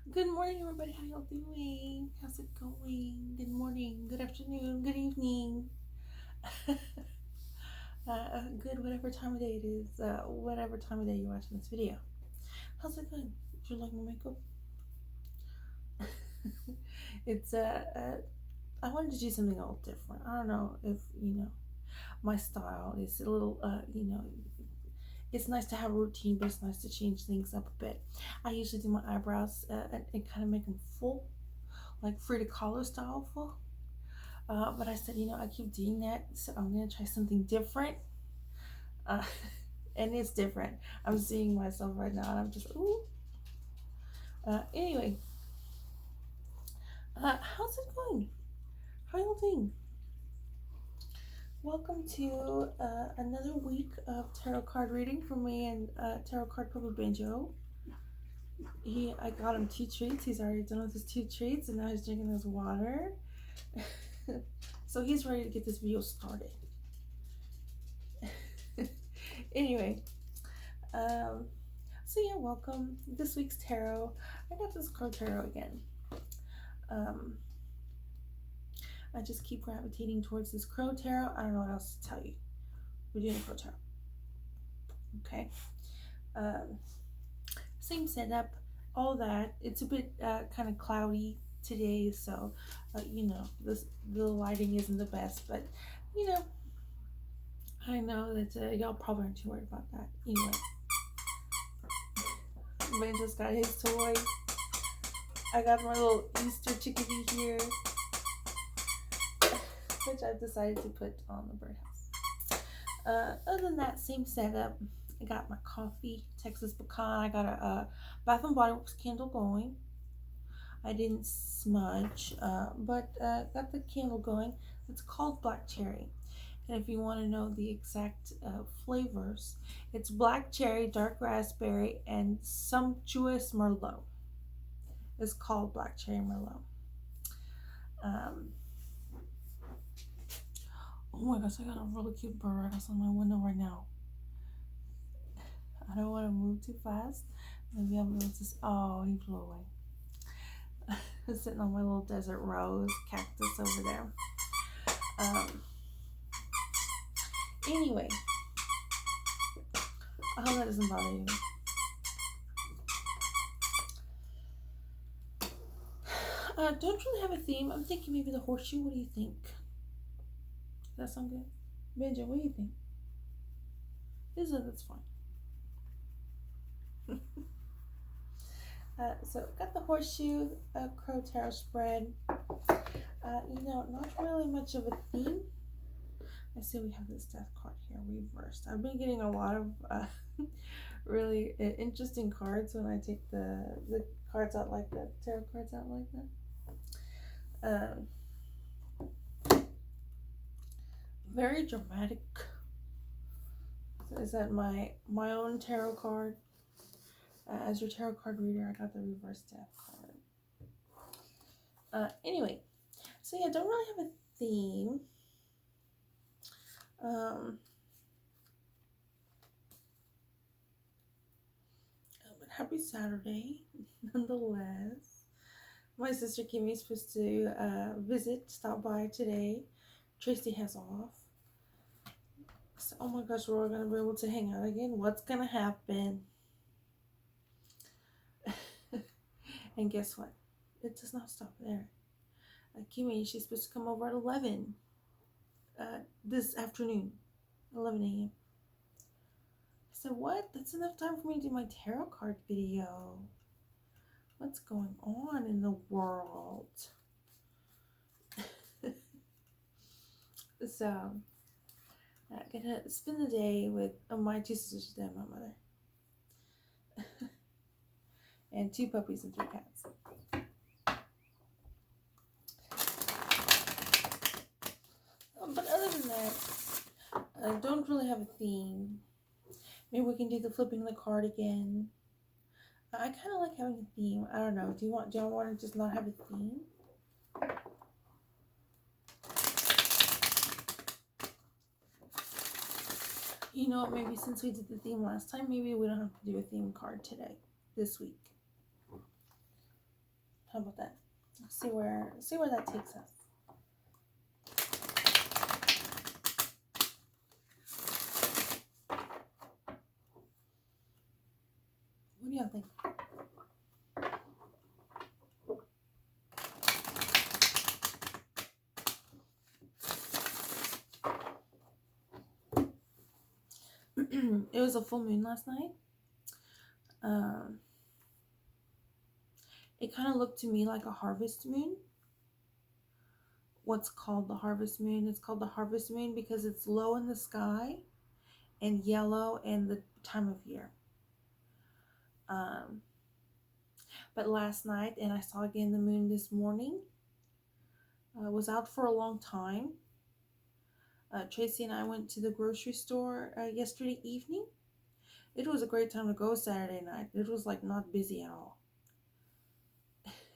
Good morning, everybody. How y'all doing? How's it going? Good morning, good afternoon, good evening. Good whatever time of day it is, whatever time of day you're watching this video. How's it going? Do you like my makeup? it's I wanted to do something a little different. I don't know if my style is a little it's nice to have a routine, but it's nice to change things up a bit. I usually do my eyebrows and kind of make them full, like Frida Kahlo style full. But I said, I keep doing that, so I'm gonna try something different. Uh, and it's different. I'm seeing myself right now, and I'm just ooh. Anyway, how's it going? How y'all doing? Welcome to another week of tarot card reading from me and Tarot Card Papa Banjo. I got him two treats. He's already done with his two treats, and now he's drinking his water. So he's ready to get this video started. Anyway, um, so yeah, welcome. This week's tarot. I got this card tarot again. Um, I just keep gravitating towards this crow tarot. I don't know what else to tell you. We're doing a crow tarot. Okay. Um, Same setup, all that. It's a bit kind of cloudy today, so the lighting isn't the best, but you know, I know that y'all probably aren't too worried about that. Anyway, Ben just got his toy. I got my little Easter chickadee here, which I've decided to put on the birdhouse. Other than that, same setup. I got my coffee, Texas pecan. I got a Bath and Body Works candle going. I didn't smudge, but got the candle going. It's called Black Cherry. And if you want to know the exact flavors, it's black cherry, dark raspberry, and sumptuous merlot. It's called Black Cherry Merlot. Um, oh my gosh, I got a really cute bird outside my window right now. I don't want to move too fast. Maybe I'll be able to. Oh, he flew away. Sitting on my little desert rose cactus over there. Um, anyway, I hope that doesn't bother you. Don't really have a theme. I'm thinking maybe the horseshoe. What do you think? Does that sound good? Benja, what do you think? That's fine. So got the horseshoe crow tarot spread. Not really much of a theme. I see we have this death card here reversed. I've been getting a lot of really interesting cards when I take the cards out like that, tarot cards out like that. Very dramatic. Is that my own tarot card? As your tarot card reader, I got the reverse death card. Anyway, so yeah, don't really have a theme. But happy Saturday, nonetheless. My sister Kimmy's supposed to stop by today. Tracy has off. So, oh my gosh, we're all gonna be able to hang out again. What's gonna happen? And guess what? It does not stop there. Kimmy, she's supposed to come over at 11 this afternoon, 11 a.m. I said, what? That's enough time for me to do my tarot card video. What's going on in the world? So, I'm gonna spend the day with my two sisters and my mother. And two puppies and three cats. But other than that, I don't really have a theme. Maybe we can do the flipping the card again. I kind of like having a theme. I don't know. Do you want to just not have a theme? You know what? Maybe since we did the theme last time, maybe we don't have to do a theme card today, this week. How about that? See where that takes us. What do y'all think? It was a full moon last night. Um, it kind of looked to me like a harvest moon. What's called the harvest moon? It's called the harvest moon because it's low in the sky and yellow in the time of year. Um, but last night, and I saw again the moon this morning. Was out for a long time. Tracy and I went to the grocery store yesterday evening. It was a great time to go Saturday night. It was like not busy at all.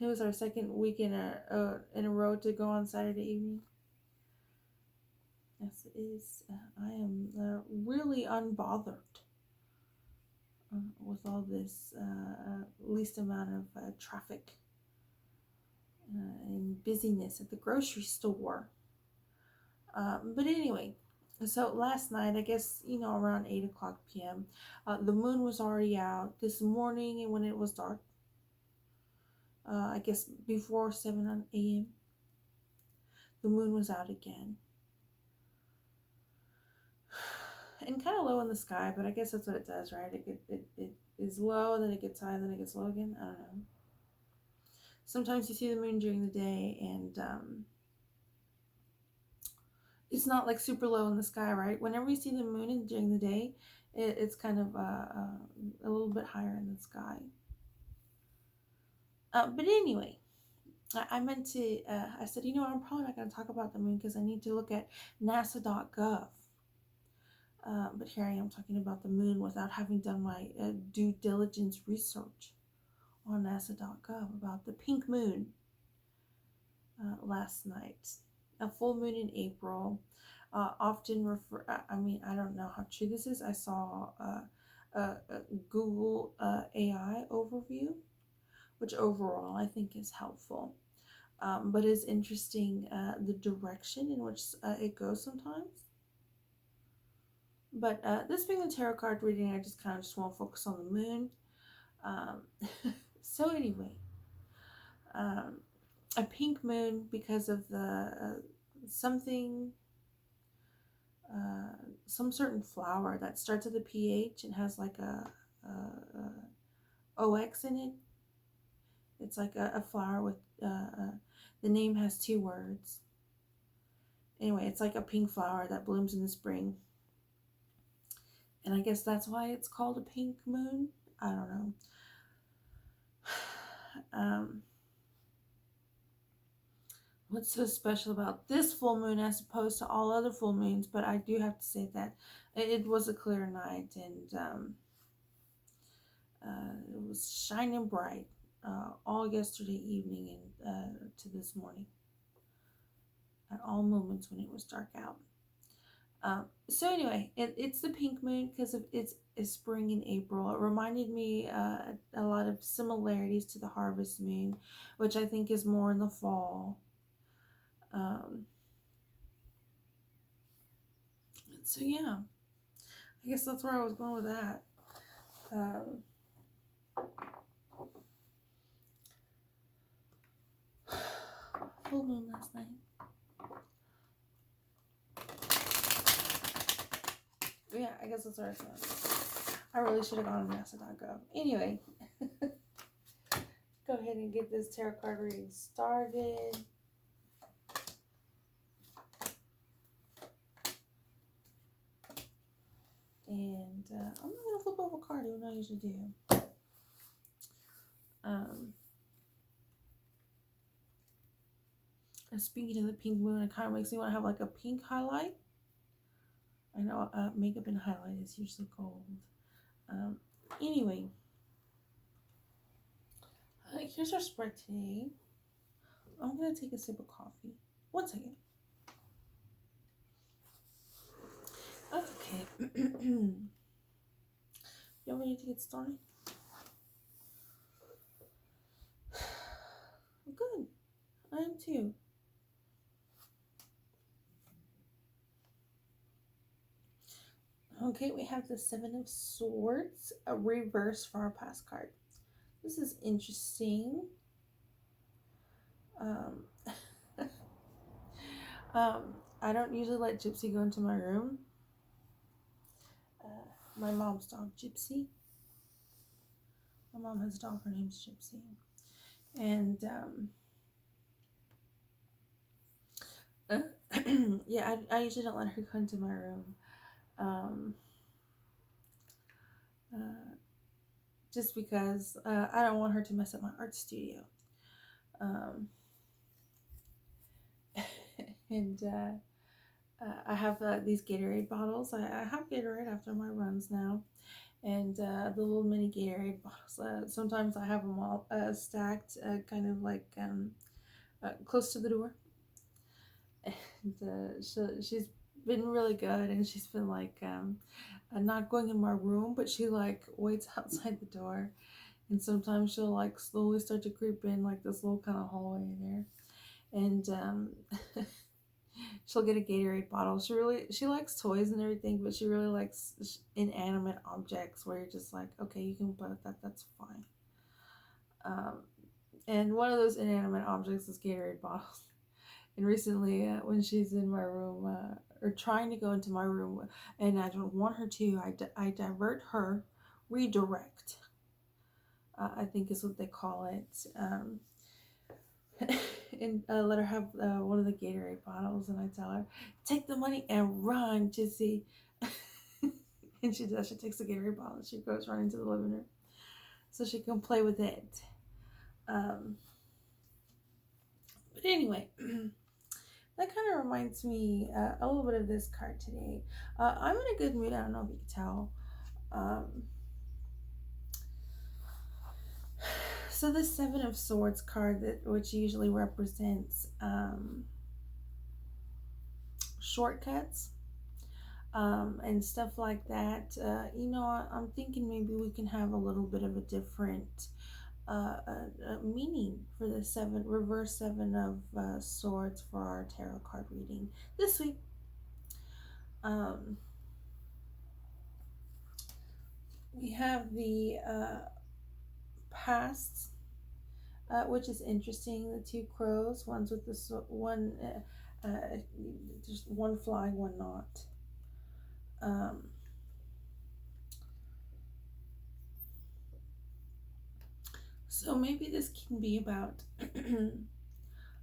It was our second week in a row to go on Saturday evening. Yes, it is. I am really unbothered with all this least amount of traffic and busyness at the grocery store. But anyway, so last night, I guess, around 8 o'clock p.m., the moon was already out. This morning, when it was dark, I guess before 7 a.m., the moon was out again. And kind of low in the sky, but I guess that's what it does, right? It is low, then it gets high, then it gets low again. I don't know. Sometimes you see the moon during the day, and it's not like super low in the sky, right? Whenever you see the moon during the day, it's kind of a little bit higher in the sky. But anyway, I meant to, I said, I'm probably not going to talk about the moon because I need to look at nasa.gov. But here I am talking about the moon without having done my due diligence research on nasa.gov about the pink moon last night. A full moon in April. Often refer, I don't know how true this is. I saw a Google AI overview, which overall I think is helpful. But is interesting the direction in which it goes sometimes. But this being the tarot card reading, I just kind of just want to focus on the moon. So anyway, a pink moon because of the something, some certain flower that starts with a PH and has like a OX in it. It's like a flower with the name has 2 words. Anyway, it's like a pink flower that blooms in the spring. And I guess that's why it's called a pink moon. I don't know. What's so special about this full moon as opposed to all other full moons? But I do have to say that it was a clear night, and it was shining bright all yesterday evening and to this morning. At all moments when it was dark out. So anyway, it's the pink moon because it's spring in April. It reminded me a lot of similarities to the harvest moon, which I think is more in the fall. So yeah, I guess that's where I was going with that. Full moon last night. Yeah, I guess that's where I was. I really should have gone to NASA.gov. Anyway, go ahead and get this tarot card reading started. And I'm not going to flip over a card, even though I usually do. And speaking of the pink moon, it kind of makes me want to have like a pink highlight. I know makeup and highlight is usually gold. Anyway, here's our spread today. I'm going to take a sip of coffee. 1 second. Okay. Y'all ready to get started? too. Okay, we have the Seven of Swords, a reverse for our past card. This is interesting. Um, I don't usually let Gypsy go into my room. My mom's dog, Gypsy. My mom has a dog, her name's Gypsy. And yeah, I usually don't let her go into my room. Just because I don't want her to mess up my art studio. And I have these Gatorade bottles. I have Gatorade after my runs now. And the little mini Gatorade bottles. Sometimes I have them all stacked, kind of like close to the door. And she's been really good, and she's been like not going in my room, but she like waits outside the door, and sometimes she'll like slowly start to creep in like this little kind of hallway there, and she'll get a Gatorade bottle. She likes toys and everything, but she really likes inanimate objects where you're just like, okay, you can play with that, that's fine. And one of those inanimate objects is Gatorade bottles. And recently, when she's in my room, or trying to go into my room, and I don't want her to, I divert her, redirect, I think is what they call it. And let her have one of the Gatorade bottles, and I tell her, take the money and run, Jissy. And she does. She takes the Gatorade bottle and she goes running to the living room so she can play with it. But anyway, that kind of reminds me a little bit of this card today. I'm in a good mood. I don't know if you can tell. So the Seven of Swords card, which usually represents shortcuts and stuff like that. I'm thinking maybe we can have a little bit of a different meaning for the reverse seven of swords for our tarot card reading this week. We have the past, which is interesting. The two crows, one's with the one, just one flying, one not. So maybe this can be about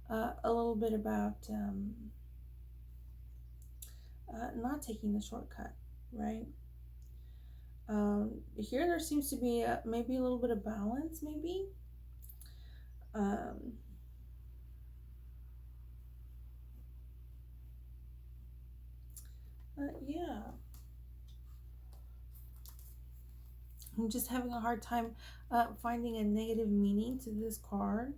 a little bit about not taking the shortcut, right? Here there seems to be maybe a little bit of balance, maybe. Yeah. I'm just having a hard time finding a negative meaning to this card.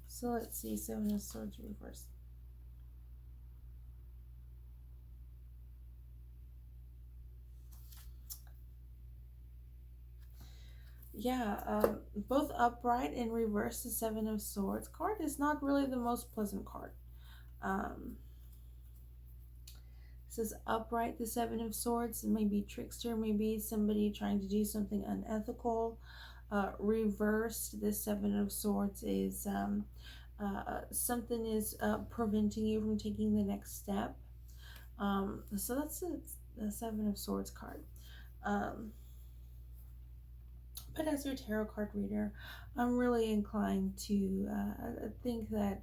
So let's see, Seven of Swords reverse. Yeah, both upright and reverse, the Seven of Swords card is not really the most pleasant card. Says upright, the Seven of Swords, maybe trickster, maybe somebody trying to do something unethical. Reversed, the Seven of Swords is something is preventing you from taking the next step. So that's the Seven of Swords card. But as your tarot card reader, I'm really inclined to think that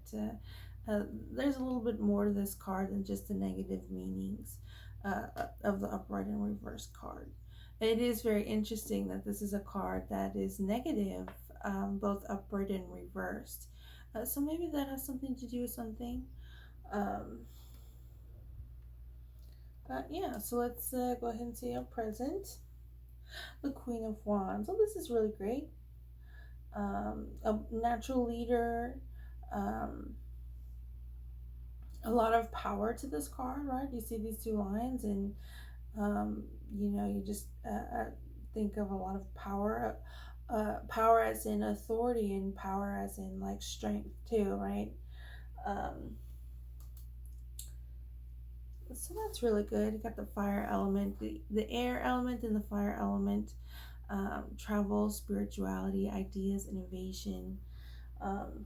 there's a little bit more to this card than just the negative meanings of the upright and reverse card. It is very interesting that this is a card that is negative, both upright and reversed. So maybe that has something to do with something. Yeah, so let's go ahead and see our present. The Queen of Wands. Oh, this is really great. A natural leader. A lot of power to this card, right? You see these two lines, and you just think of a lot of power. power as in authority and power as in like strength too, right? Um, so that's really good. You got the fire element, the air element, and the fire element. Travel, spirituality, ideas, innovation. Um,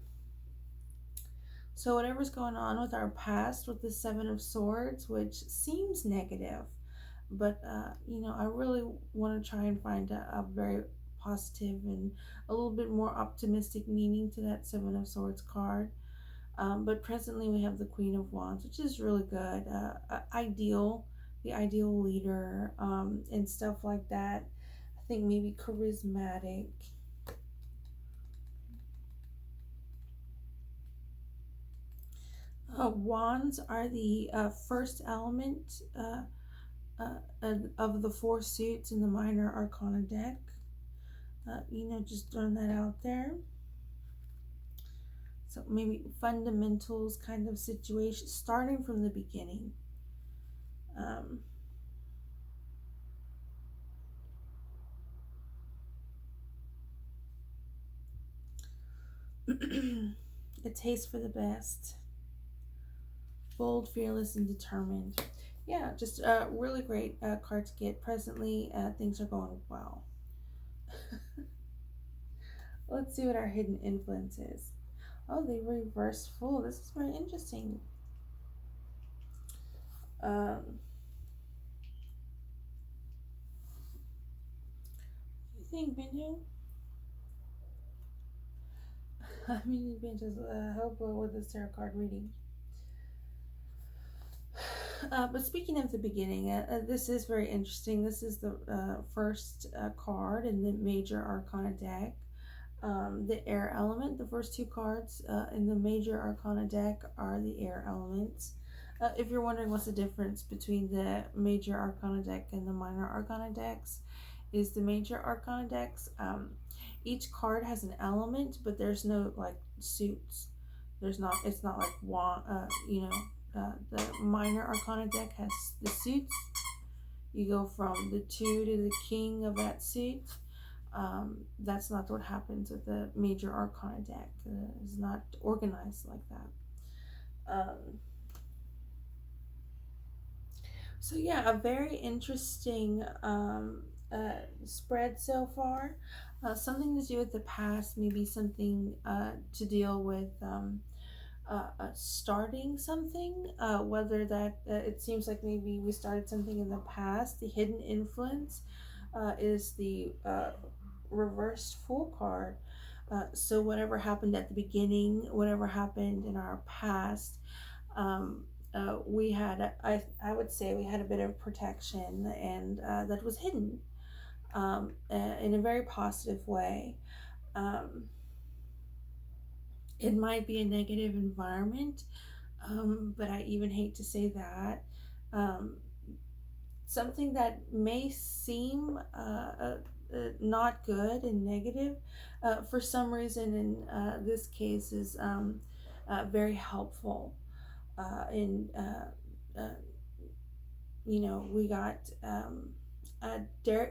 so whatever's going on with our past with the Seven of Swords, which seems negative, but I really want to try and find a very positive and a little bit more optimistic meaning to that Seven of Swords card. But presently we have the Queen of Wands, which is really good. Ideal, the ideal leader, and stuff like that. I think maybe charismatic. Wands are the first element of the four suits in the minor arcana deck. Just throwing that out there. So maybe fundamentals kind of situation, starting from the beginning. Um, a taste for the best. Bold, fearless, and determined. Yeah, just really great card to get. Presently, things are going well. Let's see what our hidden influence is. Oh, they reverse full. This is very interesting. Um, you think, Benjamin? I mean, you just help with this tarot card reading. But speaking of the beginning, this is very interesting. This is the first card in the major arcana deck. The air element, the first two cards in the major arcana deck are the air elements. If you're wondering what's the difference between the major arcana deck and the minor arcana decks, is the major arcana decks, each card has an element, but there's no like suits. It's not like the minor arcana deck has the suits. You go from the 2 to the king of that suit. That's not what happens with the major arcana deck. It's not organized like that. So yeah, a very interesting spread so far. Something to do with the past, maybe something to deal with starting something. Whether that it seems like maybe we started something in the past. The hidden influence is the reversed Fool card. So whatever happened at the beginning, whatever happened in our past, we had, I would say we had a bit of protection, and that was hidden in a very positive way. Um, it might be a negative environment, but I even hate to say that. Um, Something that may seem not good and negative, for some reason in this case is very helpful. In we got a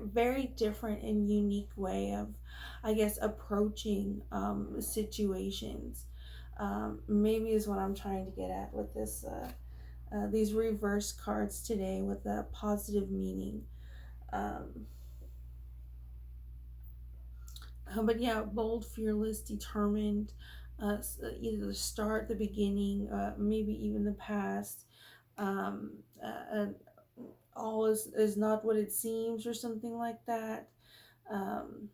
very different and unique way of, I guess, approaching situations. Maybe is what I'm trying to get at with this. These reverse cards today with a positive meaning. Um, but yeah, bold, fearless, determined. Either the start, the beginning, maybe even the past. Um, uh, all is not what it seems, or something like that. Um,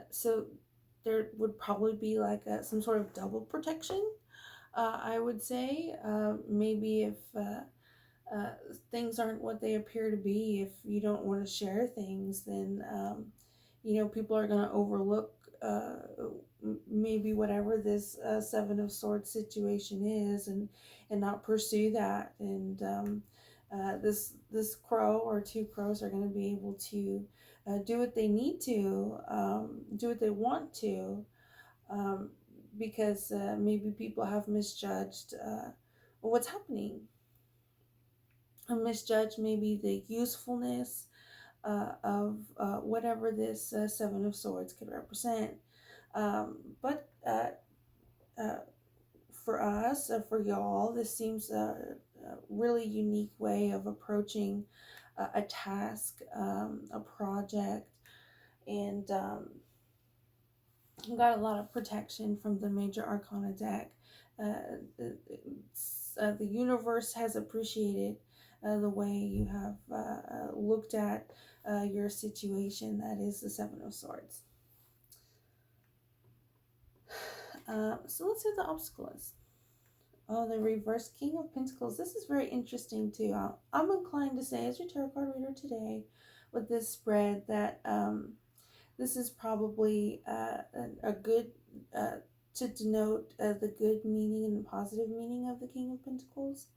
so there would probably be like some sort of double protection. I would say maybe if uh, things aren't what they appear to be, if you don't want to share things, then people are going to overlook maybe whatever this Seven of Swords situation is, and not pursue that. And this crow or two crows are going to be able to do what they need to, do what they want to, um, because maybe people have misjudged what's happening, misjudged maybe the usefulness of whatever this Seven of Swords could represent. But uh, for us, for y'all, this seems a really unique way of approaching a task, a project, and got a lot of protection from the Major Arcana deck. The universe has appreciated the way you have looked at your situation. That is the Seven of Swords. So let's see what the obstacle is. Oh, the reverse King of Pentacles. This is very interesting too. I'm inclined to say, as your tarot card reader today, with this spread, that this is probably a good to denote the good meaning and the positive meaning of the King of Pentacles.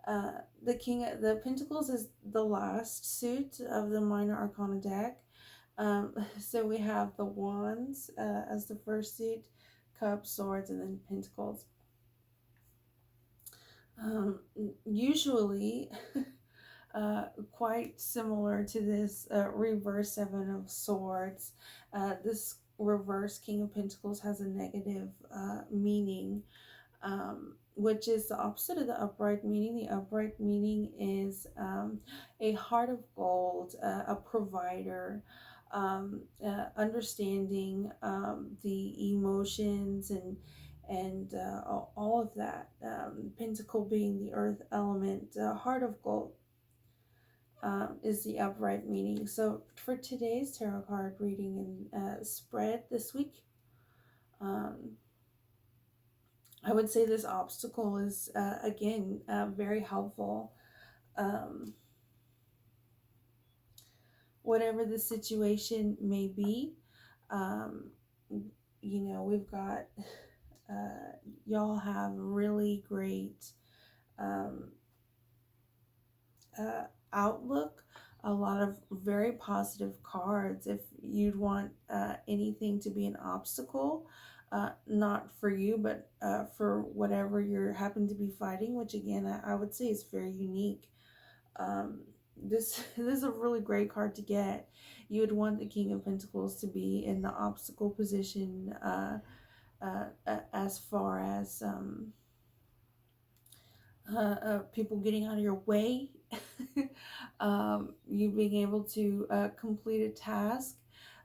The Pentacles is the last suit of the Minor Arcana deck. So we have the Wands as the first suit, Cups, Swords, and then Pentacles. Usually quite similar to this reverse Seven of Swords. This reverse King of Pentacles has a negative meaning, which is the opposite of the upright meaning. The upright meaning is a heart of gold, a provider, understanding the emotions and all of that. Pentacle being the earth element, heart of gold is the upright meaning. So for today's tarot card reading and spread this week, I would say this obstacle is again very helpful. Whatever the situation may be, we've got y'all have really great outlook, a lot of very positive cards. If you'd want anything to be an obstacle, not for you, but for whatever you're happen to be fighting, which again I would say is very unique. This is a really great card to get. You would want the King of Pentacles to be in the obstacle position, as far as people getting out of your way, you being able to complete a task.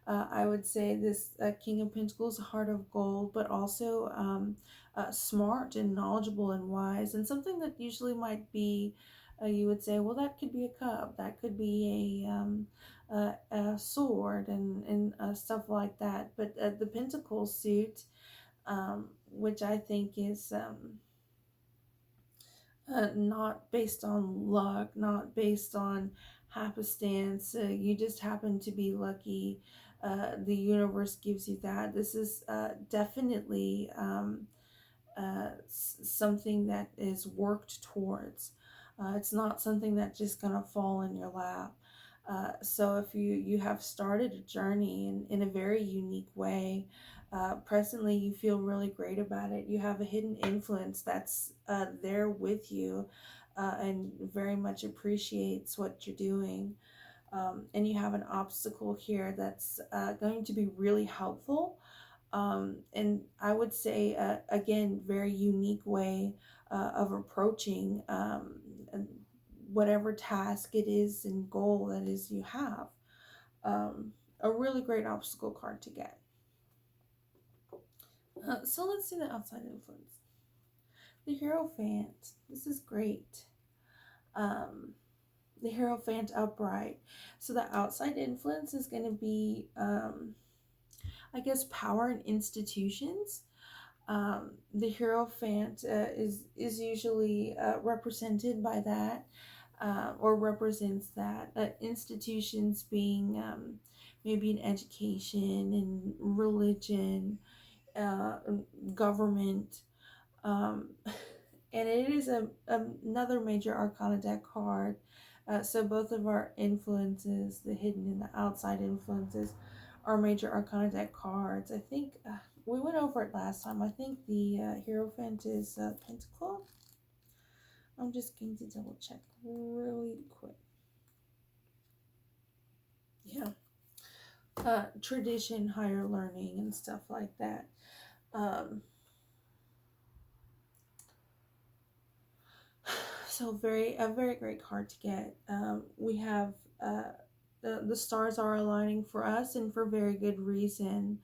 I would say this King of Pentacles, Heart of Gold, but also smart and knowledgeable and wise, and something that usually might be, you would say, well, that could be a cup, that could be a sword, and stuff like that. But the Pentacle suit, which I think is not based on luck, not based on happenstance. You just happen to be lucky. The universe gives you that. This is definitely something that is worked towards. It's not something that's just gonna fall in your lap. So if you have started a journey in a very unique way, presently you feel really great about it. You have a hidden influence that's there with you, and very much appreciates what you're doing. And you have an obstacle here that's going to be really helpful. And I would say, again, very unique way of approaching whatever task it is and goal that is you have. A really great obstacle card to get. So let's see the outside influence. The Hierophant. This is great. The Hierophant upright. So the outside influence is going to be, I guess, power and institutions. The Hierophant is usually represented by that, or represents that. Institutions being maybe in education and religion, government, and it is another major arcana deck card. So both of our influences, the hidden and the outside influences, are major arcana deck cards. I think we went over it last time. I think the Hierophant is Pentacle. I'm just going to double check really quick. Yeah. Tradition, higher learning, and stuff like that. Um, so a very great card to get. We have the stars are aligning for us, and for very good reason.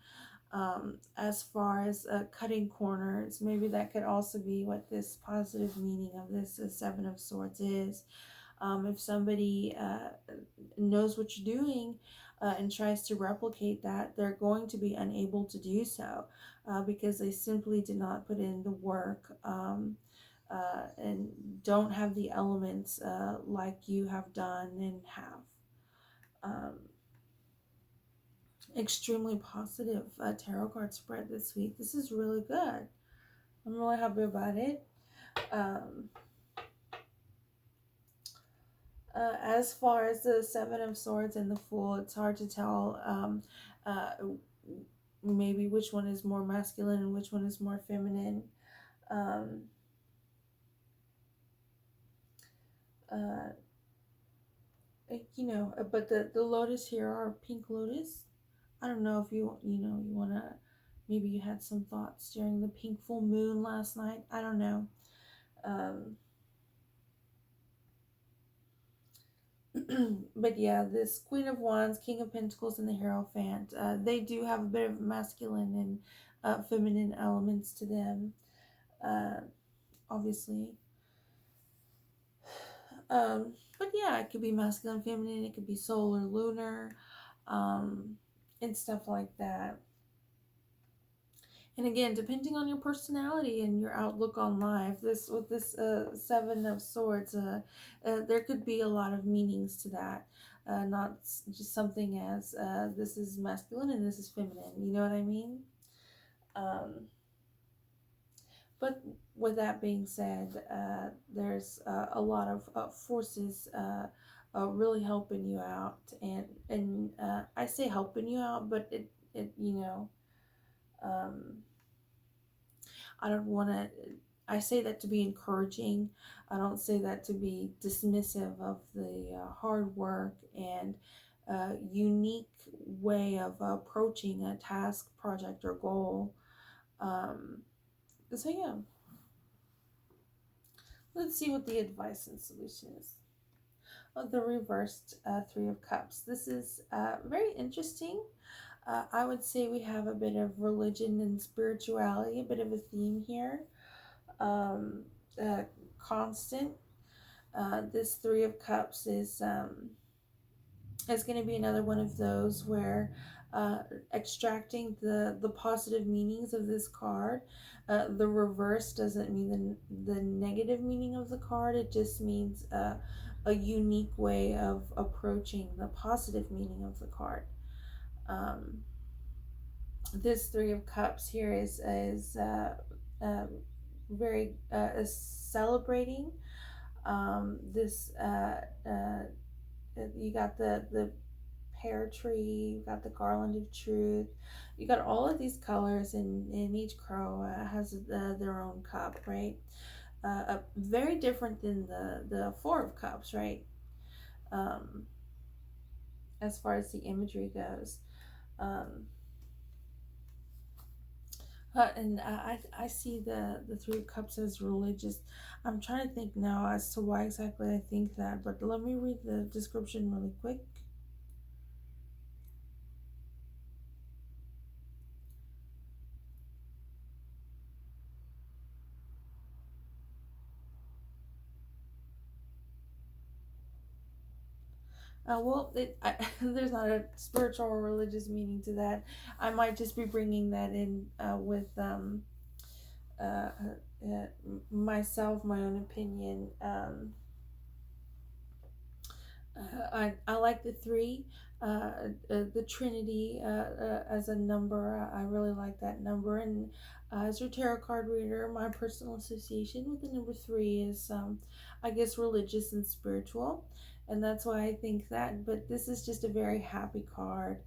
As far as cutting corners, maybe that could also be what this positive meaning of this Seven of Swords is. If somebody knows what you're doing and tries to replicate that, they're going to be unable to do so because they simply did not put in the work and don't have the elements like you have done and have. Um, Extremely positive tarot card spread this week. This is really good. I'm really happy about it. Um, as far as the Seven of Swords and the Fool, it's hard to tell uh, maybe which one is more masculine and which one is more feminine. Um, uh, but the lotus here are pink lotus. I don't know if you wanna, maybe you had some thoughts during the pink full moon last night. I don't know. Um, but yeah, this Queen of Wands, King of Pentacles, and the Hierophant, they do have a bit of masculine and feminine elements to them, uh, obviously. But yeah, it could be masculine, feminine, it could be solar, lunar, um, and stuff like that. And again, depending on your personality and your outlook on life, this with this Seven of Swords, there could be a lot of meanings to that. Not just something as this is masculine and this is feminine. You know what I mean? Um, but with that being said, there's a lot of forces really helping you out, and I say helping you out, but it Um, I don't want to. I say that to be encouraging. I don't say that to be dismissive of the hard work and unique way of approaching a task, project, or goal. Um, so yeah, let's see what the advice and solution is. The reversed Three of Cups. This is very interesting. I would say we have a bit of religion and spirituality, a bit of a theme here. Um, uh, Constant. This Three of Cups is going to be another one of those where extracting the positive meanings of this card. The reverse doesn't mean the negative meaning of the card. It just means a unique way of approaching the positive meaning of the card. Um, this Three of Cups here is uh, very celebrating this you got the pear tree, you got the garland of truth, you got all of these colors, and each crow has their own cup, right? Very different than the Four of Cups, right? um, as far as the imagery goes. um, and I see the Three of Cups as religious. I'm trying to think now as to why exactly I think that, but let me read the description really quick. There's not a spiritual or religious meaning to that. I might just be bringing that in with uh, myself, my own opinion. I like the three, the Trinity as a number. I really like that number. And as your tarot card reader, my personal association with the number three is, I guess, religious and spiritual. And that's why I think that. But this is just a very happy card.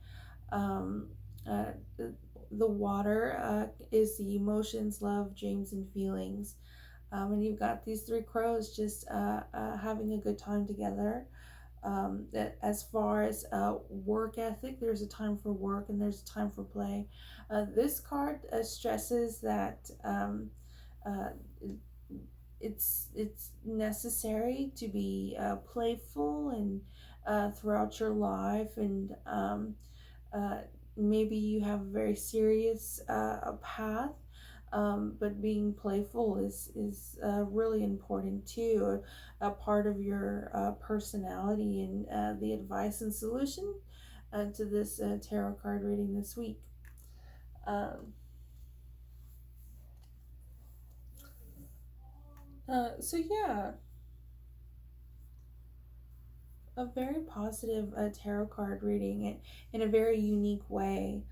Um, the water is the emotions, love, dreams, and feelings. And you've got these three crows just having a good time together. That as far as work ethic, there's a time for work and there's a time for play. This card stresses that uh, it's necessary to be playful and throughout your life, and uh, maybe you have a very serious path, but being playful is really important too. A part of your personality, and the advice and solution to this tarot card reading this week. Um, so yeah, a very positive tarot card reading it in a very unique way.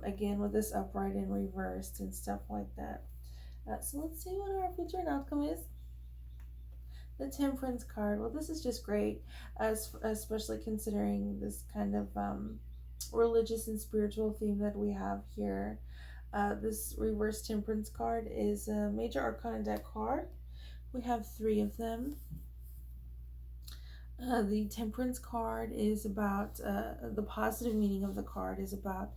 Again, with this upright and reversed and stuff like that. So let's see what our future and outcome is. The Temperance card. Well, this is just great, as especially considering this kind of religious and spiritual theme that we have here. This reverse Temperance card is a major arcana deck card. We have three of them. The Temperance card is about the positive meaning of the card is about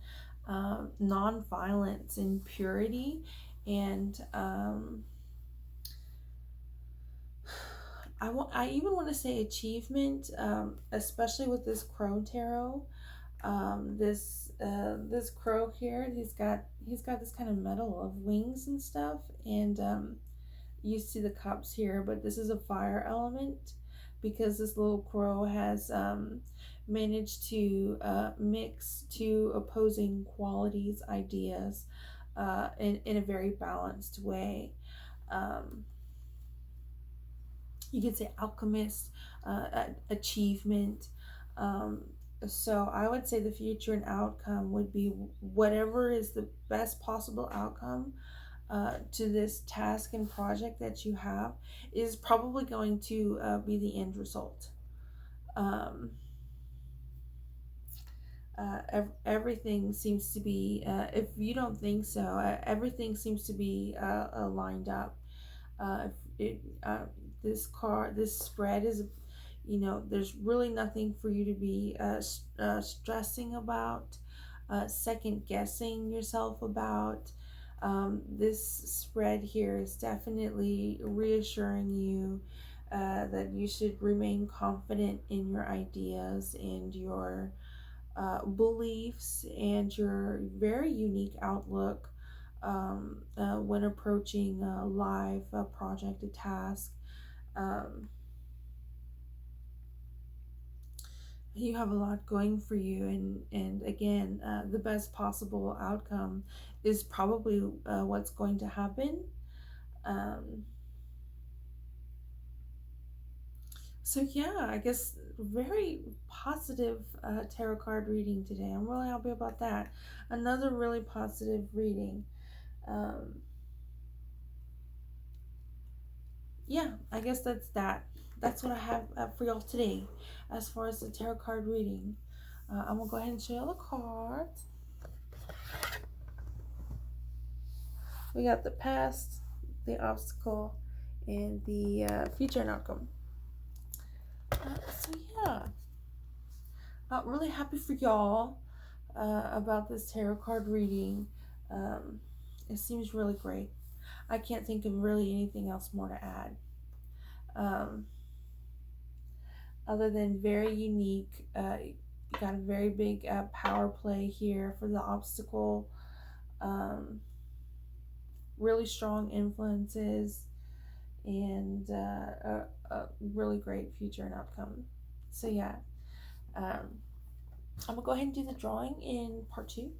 non-violence and purity, and I even want to say achievement, especially with this Crow tarot. This crow here, he's got this kind of metal of wings and stuff, and you see the cups here, but this is a fire element because this little crow has managed to mix two opposing qualities, ideas, in a very balanced way. Um, you could say alchemist, achievement. Um, so I would say the future and outcome would be whatever is the best possible outcome to this task and project that you have is probably going to be the end result. Um, Everything seems to be, if you don't think so, everything seems to be lined up. If it, this spread is, there's really nothing for you to be stressing about, second guessing yourself about. This spread here is definitely reassuring you that you should remain confident in your ideas and your beliefs and your very unique outlook when approaching a live project, a task. Um, you have a lot going for you, and again, the best possible outcome is probably what's going to happen. Um, so yeah, I guess very positive tarot card reading today. I'm really happy about that. Another really positive reading. Um, yeah, I guess that's that. That's what I have for y'all today, as far as the tarot card reading. I'm gonna go ahead and show you the cards. We got the past, the obstacle, and the future and outcome. So yeah, really happy for y'all about this tarot card reading. It seems really great. I can't think of really anything else more to add. Um, Other than very unique, you got a very big power play here for the obstacle. Um, really strong influences, and a really great future and outcome. So yeah, um, I'm gonna go ahead and do the drawing in part 2.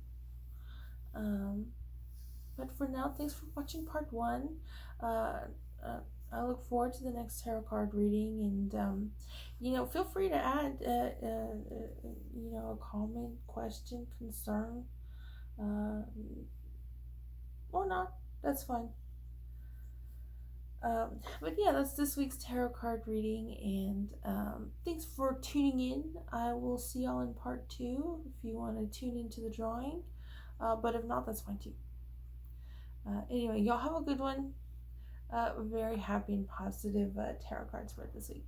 Um, but for now, thanks for watching part 1. Uh, uh, I look forward to the next tarot card reading, and feel free to add, a comment, question, concern, uh, or not. That's fine. But yeah, that's this week's tarot card reading, and thanks for tuning in. I will see y'all in part 2 if you want to tune into the drawing, but if not, that's fine too. Anyway, y'all have a good one. Very happy and positive tarot card spread this week.